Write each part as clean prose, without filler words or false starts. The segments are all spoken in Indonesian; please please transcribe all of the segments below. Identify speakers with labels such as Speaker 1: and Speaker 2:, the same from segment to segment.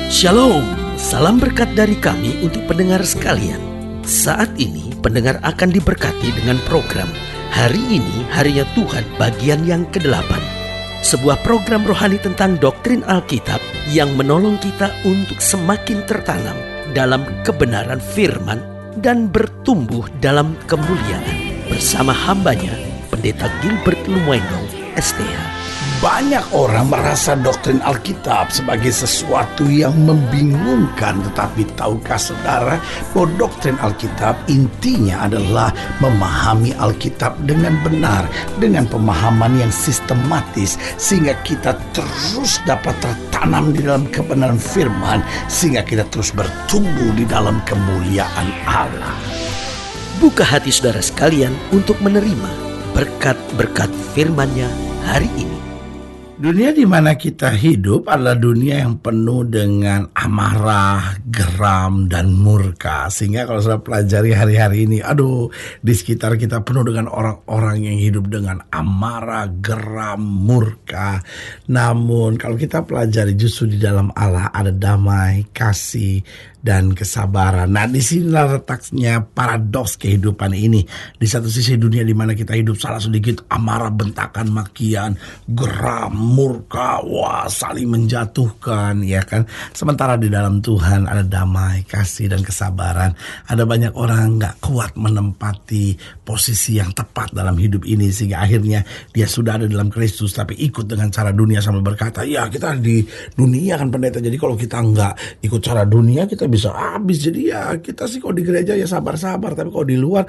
Speaker 1: Shalom, salam berkat dari kami untuk pendengar sekalian. Saat ini pendengar akan diberkati dengan program Hari Ini Harinya Tuhan bagian yang ke-8. Sebuah program rohani tentang doktrin Alkitab yang menolong kita untuk semakin tertanam dalam kebenaran firman dan bertumbuh dalam kemuliaan. Bersama hambanya, Pendeta Gilbert Lumwendong, STH.
Speaker 2: Banyak orang merasa doktrin Alkitab sebagai sesuatu yang membingungkan. Tetapi tahukah saudara bahwa doktrin Alkitab intinya adalah memahami Alkitab dengan benar, dengan pemahaman yang sistematis, sehingga kita terus dapat tertanam di dalam kebenaran firman, sehingga kita terus bertumbuh di dalam kemuliaan Allah.
Speaker 1: Buka hati saudara sekalian untuk menerima berkat-berkat firman-Nya hari ini.
Speaker 2: Dunia di mana kita hidup adalah dunia yang penuh dengan amarah, geram, dan murka. Sehingga kalau saya pelajari hari-hari ini, di sekitar kita penuh dengan orang-orang yang hidup dengan amarah, geram, murka. Namun kalau kita pelajari justru di dalam Allah ada damai, kasih, dan kesabaran. Nah, di sinilah letaknya paradoks kehidupan ini. Di satu sisi dunia di mana kita hidup salah sedikit amarah, bentakan, makian, geram, murka, saling menjatuhkan, ya kan? Sementara di dalam Tuhan ada damai, kasih, dan kesabaran. Ada banyak orang nggak kuat menempati posisi yang tepat dalam hidup ini, sehingga akhirnya dia sudah ada dalam Kristus tapi ikut dengan cara dunia sambil berkata, ya kita di dunia kan pendeta, jadi kalau kita nggak ikut cara dunia kita bisa habis. Jadi ya kita sih kalau di gereja ya sabar-sabar, tapi kalau di luar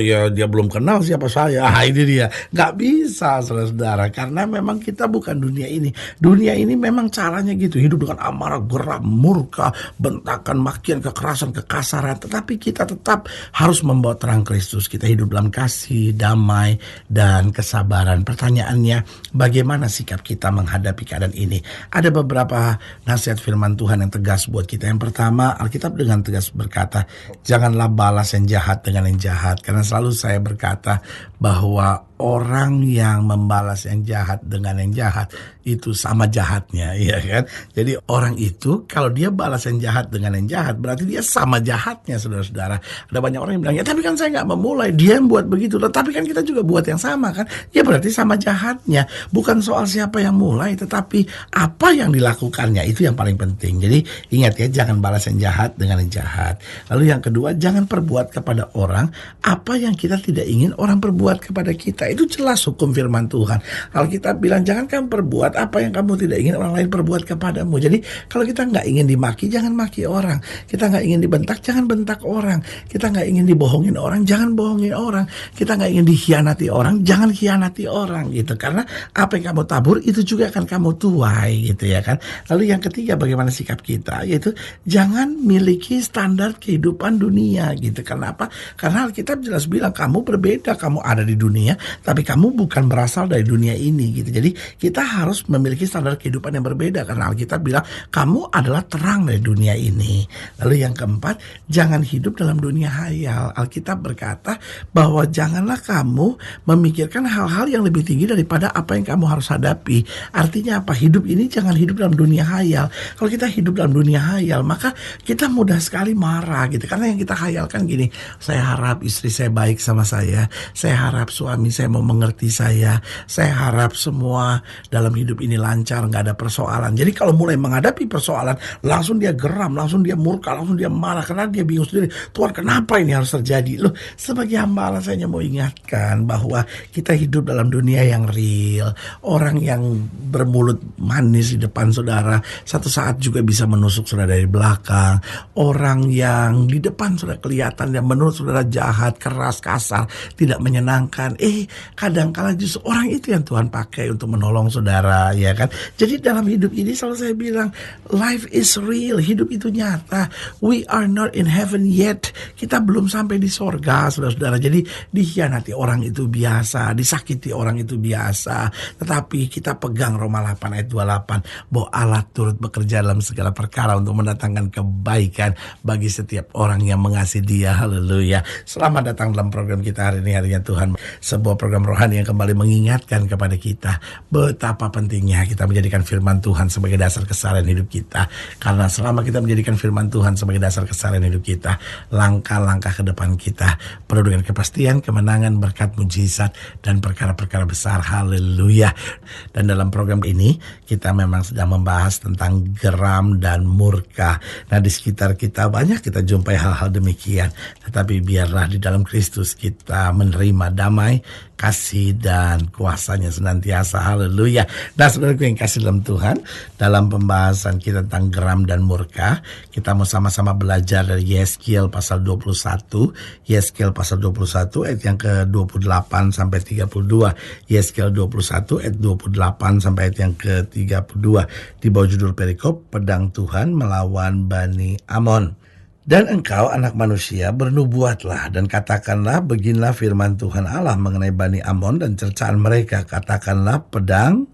Speaker 2: ya dia belum kenal siapa saya. Ini dia nggak bisa, saudara-saudara, karena memang kita bukan dunia ini. Dunia ini memang caranya gitu, hidup dengan amarah, geram, murka, bentakan, makian, kekerasan, kekasaran. Tetapi kita tetap harus membawa terang Kristus. Kita hidup dalam kasih, damai, dan kesabaran. Pertanyaannya, bagaimana sikap kita menghadapi keadaan ini? Ada beberapa nasihat firman Tuhan yang tegas buat kita. Yang pertama, Alkitab dengan tegas berkata, janganlah balas yang jahat dengan yang jahat. Karena selalu saya berkata bahwa orang yang membalas yang jahat dengan yang jahat itu sama jahatnya, ya kan? Jadi orang itu kalau dia balas yang jahat dengan yang jahat berarti dia sama jahatnya, saudara-saudara. Ada banyak orang yang bilang, ya tapi kan saya nggak memulai, dia yang buat begitu. Tetapi kan kita juga buat yang sama kan? Ya berarti sama jahatnya. Bukan soal siapa yang mulai, tetapi apa yang dilakukannya itu yang paling penting. Jadi ingat ya, jangan balas yang jahat dengan yang jahat. Lalu yang kedua, jangan perbuat kepada orang apa yang kita tidak ingin orang perbuat kepada kita. Itu jelas hukum firman Tuhan. Alkitab bilang, jangan kamu perbuat apa yang kamu tidak ingin orang lain perbuat kepadamu. Jadi kalau kita nggak ingin dimaki, jangan maki orang. Kita nggak ingin dibentak, jangan bentak orang. Kita nggak ingin dibohongin orang, jangan bohongin orang. Kita nggak ingin dikhianati orang, jangan khianati orang gitu. Karena apa yang kamu tabur itu juga akan kamu tuai gitu ya kan. Lalu yang ketiga, bagaimana sikap kita, yaitu jangan miliki standar kehidupan dunia gitu. Kenapa? Karena Alkitab jelas bilang kamu berbeda, kamu ada di dunia, tapi kamu bukan berasal dari dunia ini gitu. Jadi kita harus memiliki standar kehidupan yang berbeda, karena Alkitab bilang kamu adalah terang dari dunia ini. Lalu yang keempat, jangan hidup dalam dunia hayal. Alkitab berkata bahwa janganlah kamu memikirkan hal-hal yang lebih tinggi daripada apa yang kamu harus hadapi. Artinya apa? Hidup ini jangan hidup dalam dunia hayal. Kalau kita hidup dalam dunia hayal, maka kita mudah sekali marah gitu. Karena yang kita hayalkan gini, saya harap istri saya baik sama saya harap suami saya mau mengerti saya harap semua dalam hidup ini lancar, gak ada persoalan. Jadi kalau mulai menghadapi persoalan, langsung dia geram, langsung dia murka, langsung dia marah, karena dia bingung sendiri, Tuhan kenapa ini harus terjadi? Loh, sebagai hamba Allah saya mau ingatkan bahwa kita hidup dalam dunia yang real. Orang yang bermulut manis di depan saudara, satu saat juga bisa menusuk saudara dari belakang. Orang yang di depan sudah kelihatan dan menurut saudara jahat, keras, kasar, tidak menyenangkan. Kadang-kala justru orang itu yang Tuhan pakai untuk menolong saudara, ya kan? Jadi dalam hidup ini selalu saya bilang, life is real, hidup itu nyata. We are not in heaven yet. Kita belum sampai di sorga, saudara-saudara. Jadi dikhianati orang itu biasa, disakiti orang itu biasa. Tetapi kita pegang Roma 8 ayat 28, bahwa Allah turut bekerja dalam segala perkara untuk mendatangkan kebaikan bagi setiap orang yang mengasihi Dia. Haleluya. Selamat datang dalam program kita hari ini, Harinya Tuhan. Sebuah program rohani yang kembali mengingatkan kepada kita betapa pentingnya kita menjadikan firman Tuhan sebagai dasar keseharian hidup kita. Karena selama kita menjadikan firman Tuhan sebagai dasar keseharian hidup kita, langkah-langkah ke depan kita penuh dengan kepastian, kemenangan, berkat, mujizat, dan perkara-perkara besar. Haleluya. Dan dalam program ini kita memang sedang membahas tentang geram dan murka. Nah, di sekitar kita banyak kita jumpai hal-hal demikian. Tetapi biarlah di dalam Kristus kita menerima damai, kasih, dan kuasanya senantiasa. Haleluya. Nah, saudaraku yang kasih dalam Tuhan, dalam pembahasan kita tentang geram dan murka, kita mau sama-sama belajar dari Yeskiel pasal 21. Yeskiel pasal 21 ayat yang ke-28 sampai 32. Yeskiel 21 ayat 28 sampai ayat yang ke-32. Di bawah judul perikop, pedang Tuhan melawan Bani Amon. Dan engkau anak manusia bernubuatlah dan katakanlah, beginilah firman Tuhan Allah mengenai Bani Amon dan cercaan mereka. Katakanlah, pedang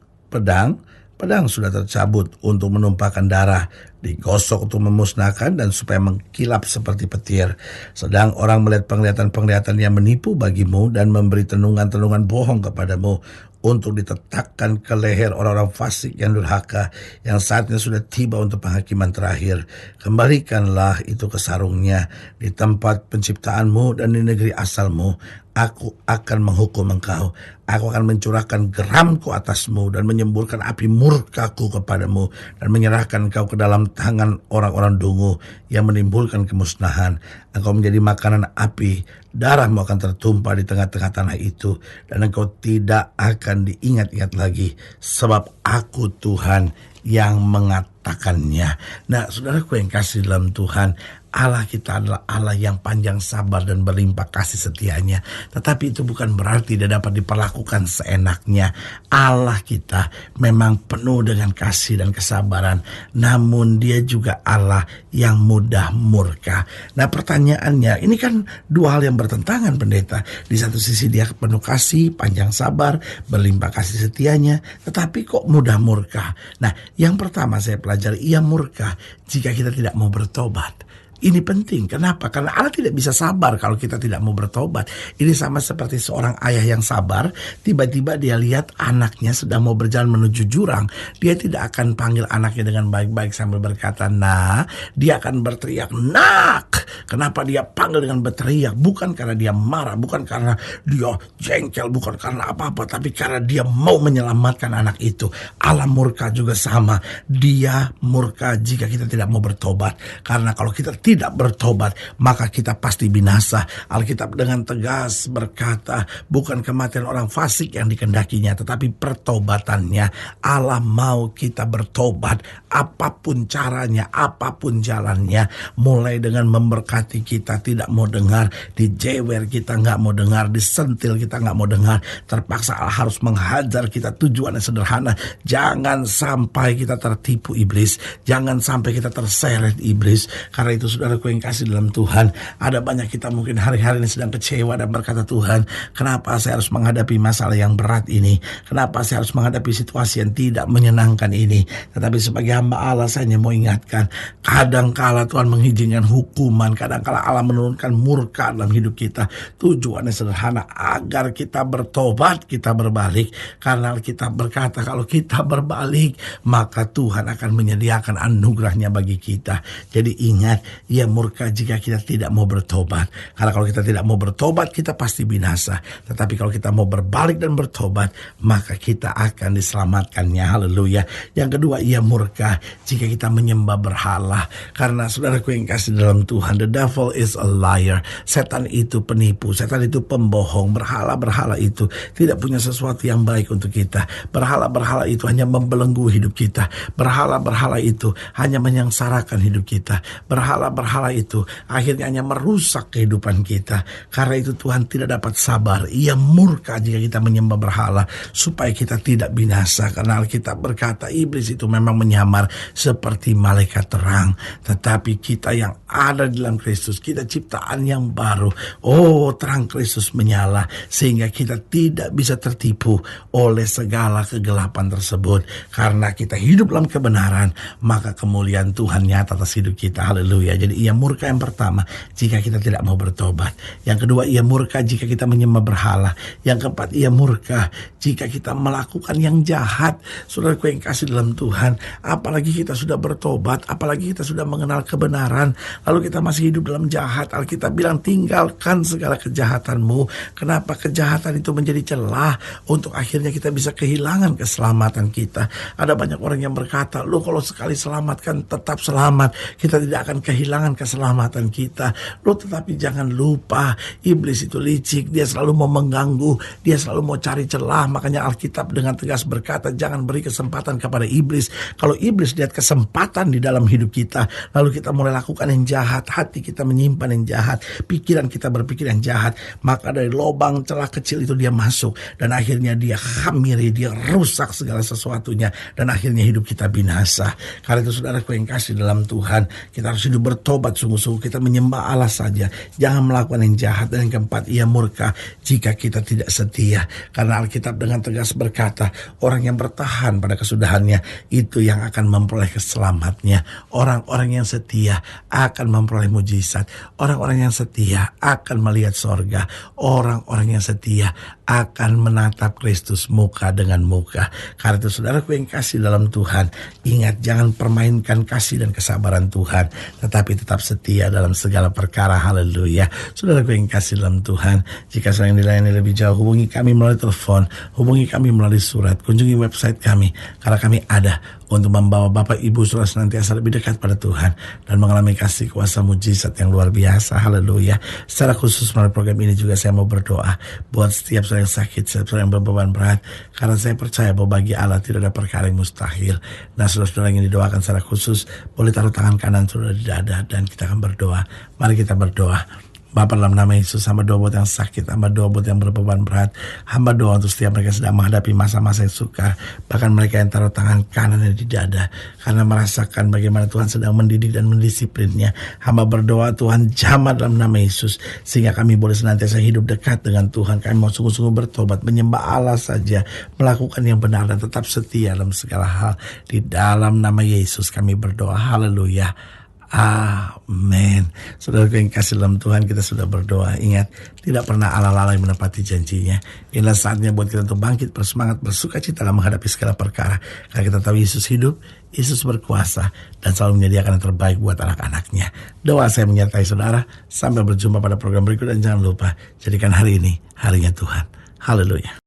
Speaker 2: sudah tercabut untuk menumpahkan darah, digosok untuk memusnahkan dan supaya mengkilap seperti petir. Sedang orang melihat penglihatan-penglihatan yang menipu bagimu dan memberi tenungan-tenungan bohong kepadamu untuk ditetapkan ke leher orang-orang fasik yang durhaka, yang saatnya sudah tiba untuk penghakiman terakhir. Kembalikanlah itu ke sarungnya di tempat penciptaanmu dan di negeri asalmu. Aku akan menghukum engkau. Aku akan mencurahkan geramku atasmu dan menyemburkan api murkaku kepadamu dan menyerahkan engkau ke dalam tangan orang-orang dungu yang menimbulkan kemusnahan. Engkau menjadi makanan api, darahmu akan tertumpah di tengah-tengah tanah itu dan engkau tidak akan diingat-ingat lagi, sebab aku Tuhan yang mengatakannya. Nah, saudaraku yang kasih dalam Tuhan, Allah kita adalah Allah yang panjang sabar dan berlimpah kasih setianya. Tetapi itu bukan berarti dia dapat diperlakukan seenaknya. Allah kita memang penuh dengan kasih dan kesabaran, namun dia juga Allah yang mudah murka. Nah, pertanyaannya, ini kan dua hal yang bertentangan, pendeta. Di satu sisi dia penuh kasih, panjang sabar, berlimpah kasih setianya, tetapi kok mudah murka? Nah, yang pertama saya pelajari, ia murka jika kita tidak mau bertobat. Ini penting. Kenapa? Karena Allah tidak bisa sabar kalau kita tidak mau bertobat. Ini sama seperti seorang ayah yang sabar. Tiba-tiba dia lihat anaknya sedang mau berjalan menuju jurang. Dia tidak akan panggil anaknya dengan baik-baik sambil berkata, "Nah." Dia akan berteriak, "Nak." Kenapa dia panggil dengan berteriak? Bukan karena dia marah, bukan karena dia jengkel, bukan karena apa-apa, tapi karena dia mau menyelamatkan anak itu. Allah murka juga sama. Dia murka jika kita tidak mau bertobat. Karena kalau kita tidak bertobat, maka kita pasti binasa. Alkitab dengan tegas berkata, bukan kematian orang fasik yang dikendakinya, tetapi pertobatannya. Allah mau kita bertobat, apapun caranya, apapun jalannya. Mulai dengan memberkati kita, tidak mau dengar, dijewer kita nggak mau dengar, disentil kita nggak mau dengar, terpaksa Allah harus menghajar kita. Tujuannya sederhana, jangan sampai kita tertipu iblis, jangan sampai kita terseret iblis. Karena itu saudaraku yang kasih dalam Tuhan, ada banyak kita mungkin hari-hari ini sedang kecewa dan berkata, "Tuhan, kenapa saya harus menghadapi masalah yang berat ini? Kenapa saya harus menghadapi situasi yang tidak menyenangkan ini?" Tetapi sebagai hamba Allah, saya hanya mau ingatkan, kadangkala Tuhan mengizinkan hukuman, kadangkala Allah menurunkan murka dalam hidup kita. Tujuannya sederhana, agar kita bertobat, kita berbalik. Karena kita berkata, kalau kita berbalik, maka Tuhan akan menyediakan anugerahnya bagi kita. Jadi ingat, ia murka jika kita tidak mau bertobat. Karena kalau kita tidak mau bertobat, kita pasti binasa. Tetapi kalau kita mau berbalik dan bertobat, maka kita akan diselamatkannya. Haleluya. Yang kedua, ia murka jika kita menyembah berhala. Karena saudaraku yang kasih dalam Tuhan, the devil is a liar. Setan itu penipu, setan itu pembohong. Berhala-berhala itu tidak punya sesuatu yang baik untuk kita. Berhala-berhala itu hanya membelenggu hidup kita. Berhala-berhala itu hanya menyengsarakan hidup kita. Berhala-berhala itu akhirnya hanya merusak kehidupan kita. Karena itu Tuhan tidak dapat sabar. Ia murka jika kita menyembah berhala, supaya kita tidak binasa. Karena Alkitab berkata, iblis itu memang menyamar samar seperti malaikat terang. Tetapi kita yang ada di dalam Kristus, kita ciptaan yang baru. Oh, terang Kristus menyala sehingga kita tidak bisa tertipu oleh segala kegelapan tersebut. Karena kita hidup dalam kebenaran, maka kemuliaan Tuhan nyata atas hidup kita. Haleluya. Jadi ia murka yang pertama jika kita tidak mau bertobat. Yang kedua, ia murka jika kita menyembah berhala. Yang keempat, ia murka jika kita melakukan yang jahat. Saudaraku yang kasih dalam Tuhan, apalagi kita sudah bertobat, apalagi kita sudah mengenal kebenaran, lalu kita masih hidup dalam jahat. Alkitab bilang, tinggalkan segala kejahatanmu. Kenapa kejahatan itu menjadi celah untuk akhirnya kita bisa kehilangan keselamatan kita. Ada banyak orang yang berkata, lo kalau sekali selamat kan tetap selamat, kita tidak akan kehilangan keselamatan kita. Lo tetapi jangan lupa, iblis itu licik, dia selalu mau mengganggu, dia selalu mau cari celah. Makanya Alkitab dengan tegas berkata, jangan beri kesempatan kepada iblis. Kalau iblis lihat kesempatan di dalam hidup kita, lalu kita mulai lakukan yang jahat, hati kita menyimpan yang jahat, pikiran kita berpikir yang jahat, maka dari lubang celah kecil itu dia masuk, dan akhirnya dia khamiri, dia rusak segala sesuatunya, dan akhirnya hidup kita binasa. Karena itu saudaraku yang kasih dalam Tuhan, kita harus hidup bertobat sungguh-sungguh, kita menyembah Allah saja, jangan melakukan yang jahat. Dan yang keempat, ia murka jika kita tidak setia. Karena Alkitab dengan tegas berkata, orang yang bertahan pada kesudahannya, itu yang akan memperoleh keselamatnya. Orang-orang yang setia akan memperoleh mujizat. Orang-orang yang setia akan melihat sorga. Orang-orang yang setia akan menatap Kristus muka dengan muka. Karena itu saudaraku yang kasih dalam Tuhan, ingat, jangan permainkan kasih dan kesabaran Tuhan, tetapi tetap setia dalam segala perkara. Haleluya. Saudaraku yang kasih dalam Tuhan, jika sedang dilayani lebih jauh, hubungi kami melalui telepon, hubungi kami melalui surat, kunjungi website kami, karena kami ada untuk membawa Bapak Ibu Saudara senantiasa lebih dekat pada Tuhan dan mengalami kasih kuasa mujizat yang luar biasa. Haleluya. Secara khusus melalui program ini juga saya mau berdoa buat setiap saudara yang sakit, setiap saudara yang berbeban berat, karena saya percaya bahwa bagi Allah tidak ada perkara yang mustahil. Nah, saudara-saudara yang didoakan secara khusus, boleh taruh tangan kanan saudara di dada dan kita akan berdoa. Mari kita berdoa. Bapa, dalam nama Yesus, hamba doa buat yang sakit, hamba doa buat yang berbeban berat, hamba doa untuk setiap mereka sedang menghadapi masa-masa yang sukar, bahkan mereka yang taruh tangan kanannya di dada karena merasakan bagaimana Tuhan sedang mendidik dan mendisiplinnya. Hamba berdoa, Tuhan jamah dalam nama Yesus, sehingga kami boleh senantiasa hidup dekat dengan Tuhan. Kami mau sungguh-sungguh bertobat, menyembah Allah saja, melakukan yang benar dan tetap setia dalam segala hal. Di dalam nama Yesus kami berdoa. Haleluya. Amin. Saudara yang kasih dalam Tuhan, kita sudah berdoa. Ingat, tidak pernah Allah lalai menepati janjinya. Inilah saatnya buat kita untuk bangkit, bersemangat, bersuka cita dalam menghadapi segala perkara. Karena kita tahu Yesus hidup, Yesus berkuasa, dan selalu menyediakan yang terbaik buat anak-anaknya. Doa saya menyertai saudara. Sampai berjumpa pada program berikut, dan jangan lupa, jadikan hari ini harinya Tuhan. Haleluya.